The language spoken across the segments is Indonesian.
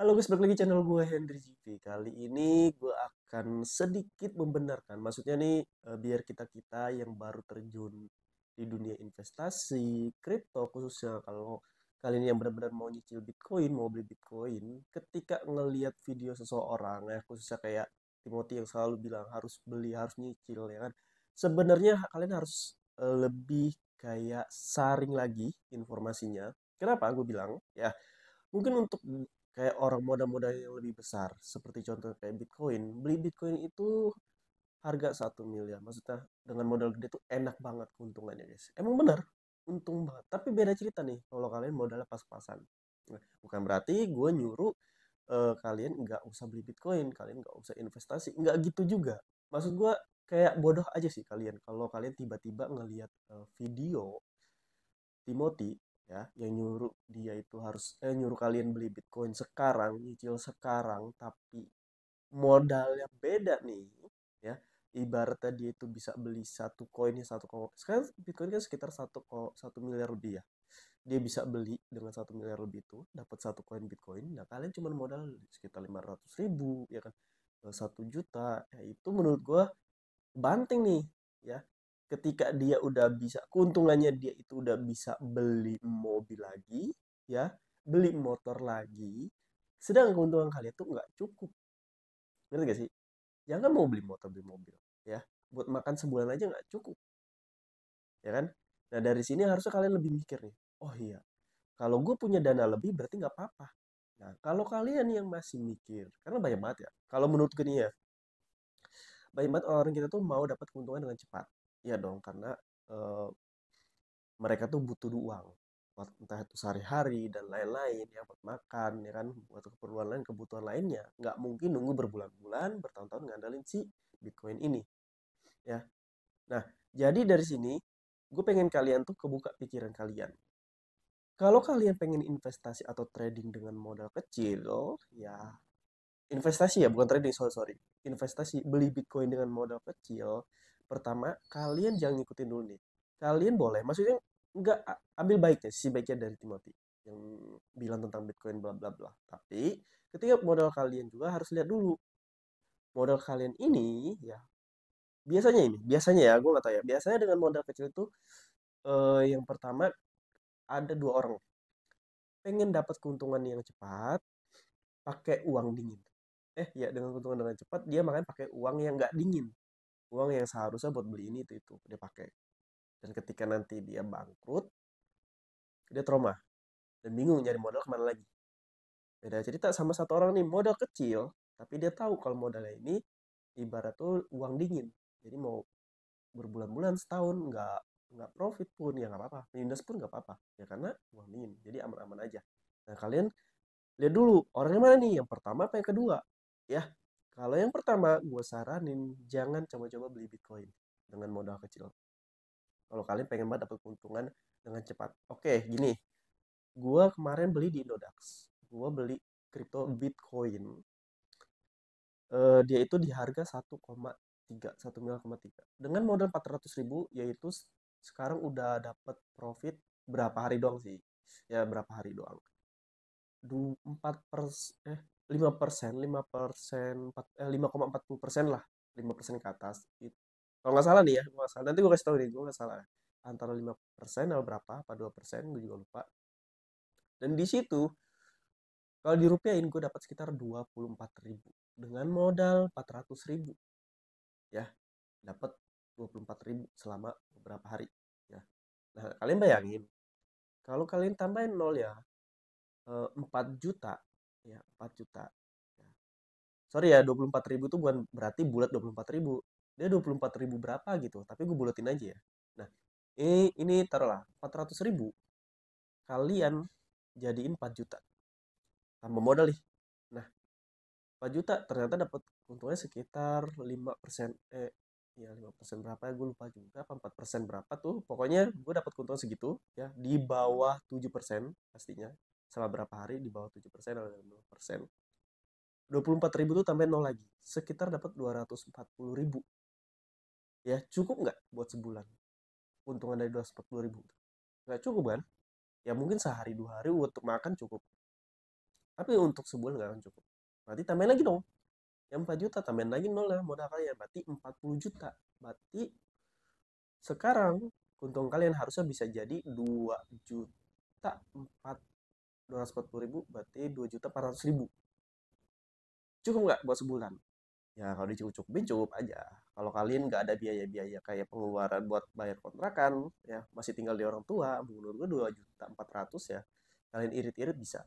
Halo guys, balik lagi channel gue Hendry GV. Kali ini gue akan sedikit membenarkan, maksudnya nih biar kita-kita yang baru terjun di dunia investasi, kripto khususnya kalau kali ini yang benar-benar mau nyicil Bitcoin, mau beli Bitcoin, ketika ngelihat video seseorang ya khususnya kayak Timothy yang selalu bilang harus beli, harus nyicil ya kan. Sebenarnya kalian harus lebih kayak saring lagi informasinya. Kenapa gue bilang? Ya, mungkin untuk kayak orang modal-modal yang lebih besar, seperti contoh kayak Bitcoin. Beli Bitcoin itu harga 1 miliar. Maksudnya dengan modal gede tuh enak banget keuntungannya guys. Emang bener, untung banget. Tapi beda cerita nih kalau kalian modalnya pas-pasan. Nah, bukan berarti gue nyuruh kalian nggak usah beli Bitcoin, kalian nggak usah investasi. Nggak gitu juga. Maksud gue kayak bodoh aja sih kalian kalau kalian tiba-tiba ngelihat video Timothy ya yang nyuruh dia itu harus nyuruh kalian beli Bitcoin sekarang, nyicil sekarang, tapi modalnya beda nih ya. Ibaratnya dia itu bisa beli satu koinnya sekarang Bitcoin kan sekitar 1,1 miliar lebih ya. Dia bisa beli dengan 1 miliar lebih itu dapat satu koin Bitcoin. Nah kalian cuma modal sekitar 500 ribu ya kan, 1 juta ya, itu menurut gua banting nih ya, ketika dia udah bisa keuntungannya dia itu udah bisa beli mobil lagi ya, beli motor lagi, sedangkan keuntungan kalian tuh nggak cukup. Ngerti gak sih? Jangan mau beli motor beli mobil ya, buat makan sebulan aja nggak cukup ya kan. Nah dari sini harusnya kalian lebih mikir nih, oh iya, kalau gue punya dana lebih berarti nggak apa-apa. Nah kalau kalian yang masih mikir, karena banyak banget ya, kalau menurut gue nih ya, banyak banget orang kita tuh mau dapat keuntungan dengan cepat. Iya dong, karena eh, mereka tuh butuh uang buat entah itu sehari-hari dan lain-lain ya, buat makan ya kan, buat keperluan lain, kebutuhan lainnya. Nggak mungkin nunggu berbulan-bulan, bertahun-tahun ngandalin si Bitcoin ini ya. Nah, jadi dari sini gue pengen kalian tuh kebuka pikiran kalian. Kalau kalian pengen investasi atau trading dengan modal kecil, ya investasi ya, bukan trading, sorry, sorry. Investasi, beli Bitcoin dengan modal kecil. Pertama, kalian jangan ngikutin dulu nih. Kalian boleh, maksudnya nggak ambil baiknya, sisi baiknya dari Timothy yang bilang tentang Bitcoin bla bla bla. Tapi ketika modal kalian juga harus lihat dulu modal kalian ini ya. Biasanya ya, gue nggak tahu ya. Biasanya dengan modal kecil itu yang pertama ada dua orang pengen dapat keuntungan yang cepat pakai uang dingin. Ya dengan keuntungan dengan cepat dia makanya pakai uang yang nggak dingin, uang yang seharusnya buat beli ini itu dia pakai. Dan ketika nanti dia bangkrut, dia trauma dan bingung nyari modal kemana lagi. Beda cerita sama satu orang nih modal kecil, tapi dia tahu kalau modalnya ini ibarat tuh uang dingin. Jadi mau berbulan-bulan setahun nggak profit pun ya nggak apa-apa, minus pun nggak apa-apa ya karena uang dingin. Jadi aman-aman aja. Nah kalian lihat dulu orangnya mana nih, yang pertama apa yang kedua ya. Kalau yang pertama gue saranin jangan coba-coba beli Bitcoin dengan modal kecil kalau kalian pengen banget dapat keuntungan dengan cepat. Oke gini, gue kemarin beli di Indodax, gue beli kripto Bitcoin. Dia itu di harga 1,3, 1 miliar,3 dengan modal 400 ribu, yaitu sekarang udah dapat profit berapa hari doang sih ya, berapa hari doang, 4 persen, 5%, 5%, 5,40% lah, 5% ke atas. Kalau nggak salah nih ya, nggak salah. Nanti gue kasih tahu nih, gue nggak salah. Antara 5% atau berapa, apa 2%, gue juga lupa. Dan di situ, kalau dirupiahin, gue dapat sekitar 24 ribu. Dengan modal 400 ribu. Ya, dapat 24 ribu selama beberapa hari. Ya. Nah, kalian bayangin, kalau kalian tambahin nol ya, 4 juta. Ya, 4 juta. Ya, sorry ya, 24 ribu itu bukan berarti bulat 24 ribu. Dia 24 ribu berapa gitu, tapi gue bulatin aja ya. Nah, ini taruhlah 400 ribu kalian jadiin 4 juta tambah modal nih. Nah, 4 juta ternyata dapat untungnya sekitar 5%, ya 5% berapa ya gue lupa juga, apa 4% berapa tuh. Pokoknya gue dapat keuntungan segitu ya, di bawah 7% pastinya. Selama berapa hari di bawah 7% atau 5%. 24 ribu tuh tambah nol lagi. Sekitar dapat 240 ribu. Ya cukup nggak buat sebulan? Untungan dari 240 ribu. Nggak cukup kan? Ya mungkin sehari 2 hari untuk makan cukup. Tapi untuk sebulan nggak akan cukup. Berarti tambahin lagi dong. Yang 4 juta tambahin lagi nol lah modal kalian. Berarti 40 juta. Berarti sekarang untung kalian harusnya bisa jadi 2 juta 240 ribu, berarti 2.400.000. Cukup nggak buat sebulan? Ya kalau dicukup-cukupin cukup aja. Kalau kalian nggak ada biaya-biaya kayak pengeluaran buat bayar kontrakan, ya masih tinggal di orang tua, menurut gue 2.400.000 ya. Kalian irit-irit bisa.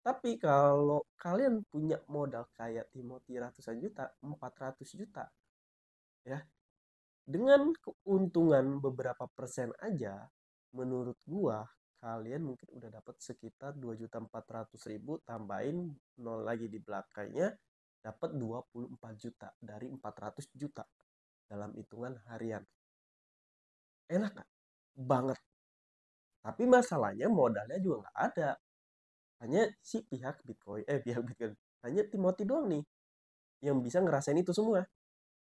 Tapi kalau kalian punya modal kayak Timothy ratusan juta, 400 juta, ya, dengan keuntungan beberapa persen aja, menurut gua kalian mungkin udah dapat sekitar 2.400.000 tambahin nol lagi di belakangnya, dapat 24 juta dari 400 juta dalam hitungan harian. Enak kan? Banget. Tapi masalahnya modalnya juga nggak ada. Hanya si pihak Bitcoin, hanya Timothy doang nih yang bisa ngerasain itu semua.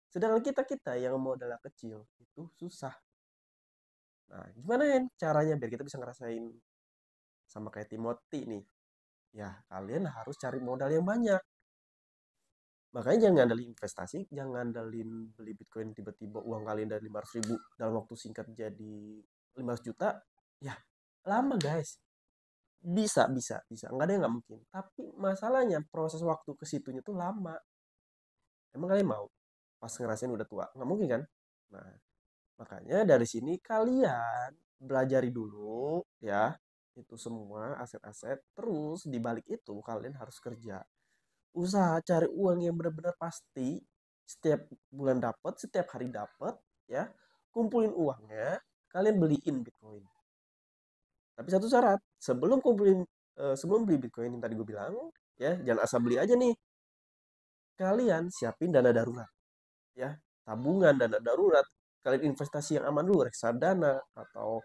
Sedangkan kita-kita yang modalnya kecil itu susah. Nah, gimana ya caranya biar kita bisa ngerasain sama kayak Timothy nih? Ya, kalian harus cari modal yang banyak. Makanya jangan ngandalin investasi, jangan ngandalin beli Bitcoin tiba-tiba uang kalian dari 500.000 dalam waktu singkat jadi 500 juta. Ya, lama guys. Bisa, bisa, bisa. Nggak ada yang nggak mungkin. Tapi masalahnya proses waktu ke situnya tuh lama. Emang kalian mau? Pas ngerasain udah tua? Nggak mungkin kan? Nah, makanya dari sini kalian belajari dulu ya itu semua aset-aset. Terus di balik itu kalian harus kerja. Usaha cari uang yang benar-benar pasti. Setiap bulan dapat, setiap hari dapat ya. Kumpulin uangnya, kalian beliin Bitcoin. Tapi satu syarat, sebelum beli Bitcoin yang tadi gue bilang, ya jangan asal beli aja nih. Kalian siapin dana darurat ya, tabungan dana darurat, kalian investasi yang aman dulu, reksadana atau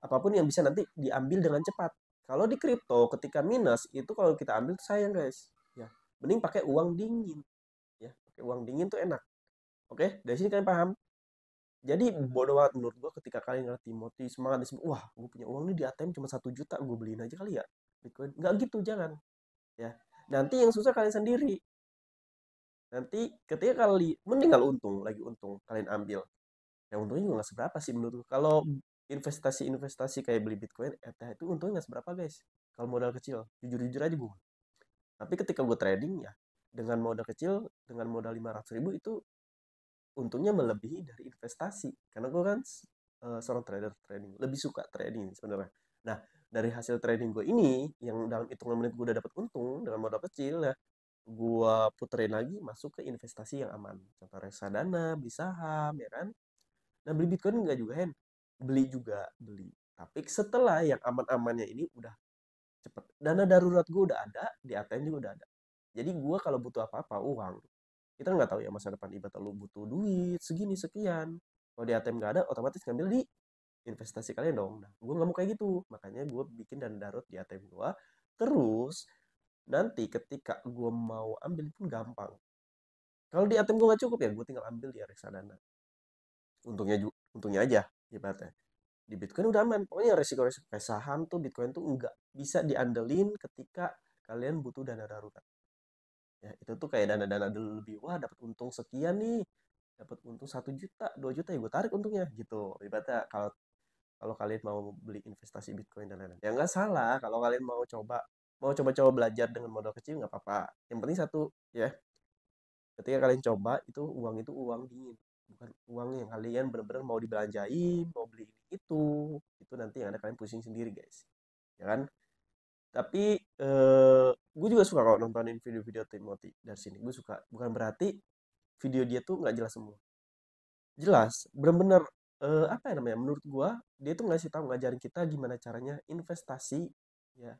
apapun yang bisa nanti diambil dengan cepat. Kalau di kripto ketika minus itu kalau kita ambil sayang guys, ya mending pakai uang dingin, ya pakai uang dingin tuh enak. Oke, dari sini kalian paham. Jadi bodoh banget menurut gua ketika kalian ngerti Timothy semangat di sini, wah gue punya uang nih di ATM cuma 1 juta, gue beliin aja kali ya Bitcoin. Nggak gitu, jangan ya. Nanti yang susah kalian sendiri. Nanti ketika kali mending kalau untung, lagi untung kalian ambil. Ya untungnya juga nggak seberapa sih menurut. Kalau investasi-investasi kayak beli Bitcoin, ETH itu untungnya nggak seberapa guys. Kalau modal kecil, jujur-jujur aja gue. Tapi ketika gue trading ya, dengan modal kecil, dengan modal 500.000 itu untungnya melebihi dari investasi. Karena gue kan seorang trader trading, lebih suka trading sebenarnya. Nah, dari hasil trading gue ini, yang dalam hitungan menit gue udah dapat untung dengan modal kecil, ya gue puterin lagi masuk ke investasi yang aman. Contoh reksadana, beli saham, ya kan. Nah, beli Bitcoin enggak juga, Hen. Beli juga, beli. Tapi setelah yang aman-amannya ini udah cepet. Dana darurat gue udah ada, di ATM juga udah ada. Jadi gue kalau butuh apa-apa, uang, kita nggak tahu ya masa depan ibarat lu butuh duit segini sekian. Kalau di ATM nggak ada, otomatis ngambil di investasi kalian dong. Nah, gue nggak mau kayak gitu. Makanya gue bikin dana darurat di ATM gue. Terus, nanti ketika gue mau ambil pun gampang. Kalau di ATM gue nggak cukup ya, gue tinggal ambil di reksadana. Untungnya aja, ibaratnya di Bitcoin udah aman. Pokoknya resiko-resiko kayak saham tuh Bitcoin tuh nggak bisa diandelin ketika kalian butuh dana darurat. Ya, itu tuh kayak dana-dana dulu lebih, wah dapat untung sekian nih, dapat untung 1 juta, 2 juta ya gue tarik untungnya gitu. Ibaratnya kalau kalau kalian mau beli investasi Bitcoin dan lain-lain. Ya nggak salah kalau kalian mau coba-coba belajar dengan modal kecil nggak apa-apa. Yang penting satu ya, ketika kalian coba itu uang dingin, bukan uang yang kalian benar-benar mau dibelanjain, mau beli ini itu nanti yang ada kalian pusing sendiri guys, ya kan. Tapi gue juga suka kalau nontonin video-video Timothy dari sini, gue suka. Bukan berarti video dia tuh nggak jelas semua, jelas benar-benar. Apa ya namanya, menurut gue dia tuh ngasih tahu, ngajarin kita gimana caranya investasi ya,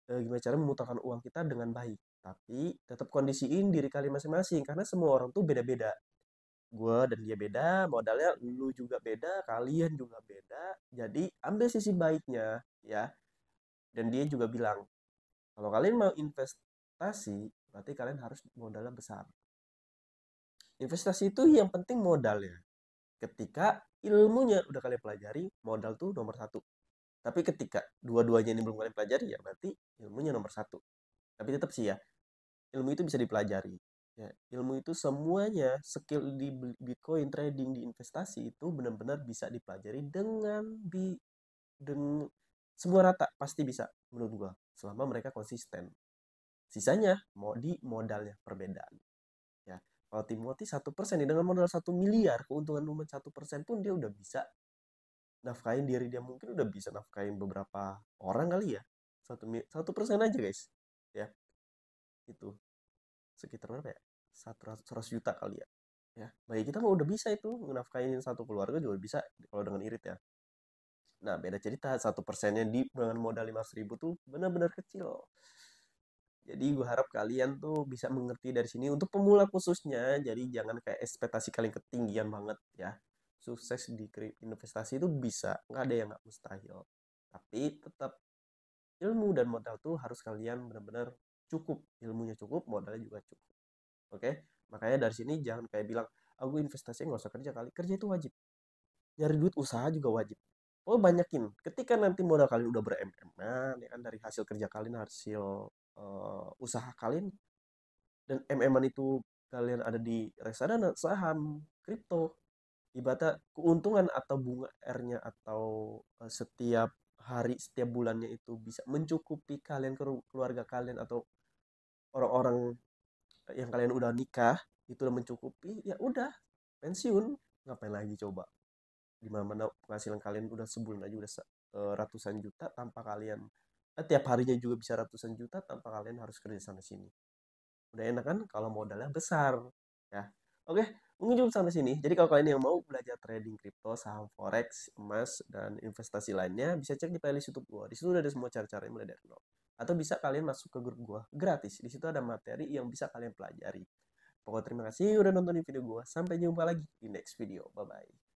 gimana cara memutarkan uang kita dengan baik, tapi tetap kondisiin diri kalian masing-masing karena semua orang tuh beda-beda. Gue dan dia beda, modalnya lu juga beda, kalian juga beda. Jadi ambil sisi baiknya ya. Dan dia juga bilang, kalau kalian mau investasi, berarti kalian harus modalnya besar. Investasi itu yang penting modalnya. Ketika ilmunya udah kalian pelajari, modal tuh nomor satu. Tapi ketika dua-duanya ini belum kalian pelajari, ya berarti ilmunya nomor satu. Tapi tetap sih ya, ilmu itu bisa dipelajari. Ya, ilmu itu semuanya, skill di Bitcoin trading, di investasi itu benar-benar bisa dipelajari dengan semua rata, pasti bisa menurut gua, selama mereka konsisten. Sisanya mau di modalnya perbedaan. Ya, kalau Timothy 1% nih, dengan modal 1 miliar, keuntungan cuma 1% pun dia udah bisa nafkahin diri dia, mungkin udah bisa nafkahin beberapa orang kali ya. 1% aja guys. Ya, itu sekitar berapa ya? 100 juta kali ya. Ya, bagi kita mah udah bisa itu nafkahin satu keluarga juga bisa kalau dengan irit ya. Nah, beda cerita 1%-nya di dengan modal 500 ribu tuh benar-benar kecil. Jadi gue harap kalian tuh bisa mengerti dari sini untuk pemula khususnya. Jadi jangan kayak ekspektasi kalian ketinggian banget ya. Sukses di investasi itu bisa, nggak ada yang nggak mustahil. Tapi tetap ilmu dan modal tuh harus kalian benar-benar cukup. Ilmunya cukup, modalnya juga cukup. Oke? Makanya dari sini jangan kayak bilang, aku investasi nggak usah kerja kali. Kerja itu wajib. Nyari duit usaha juga wajib. Oh, banyakin. Ketika nanti modal kalian udah ber-MM-an, ya kan, dari hasil kerja kalian, hasil usaha kalian, dan MM-an itu kalian ada di reksadana, saham, kripto, ibaratnya keuntungan atau bunga R-nya atau setiap hari, setiap bulannya itu bisa mencukupi kalian, keluarga kalian, atau orang-orang yang kalian udah nikah, itu udah mencukupi, ya udah, pensiun. Ngapain lagi coba? Di mana penghasilan kalian udah sebulan aja udah ratusan juta tanpa kalian, tiap harinya juga bisa ratusan juta tanpa kalian harus kerja sana sini. Udah enak kan kalau modalnya besar ya. Oke, mungkin cukup sampai sini. Jadi kalau kalian yang mau belajar trading kripto, saham forex, emas, dan investasi lainnya, bisa cek di playlist YouTube gua. Di situ udah ada semua cara-cara mulai dari nol. Atau bisa kalian masuk ke grup gua gratis. Di situ ada materi yang bisa kalian pelajari. Pokoknya terima kasih udah nontonin video gua. Sampai jumpa lagi di next video. Bye bye.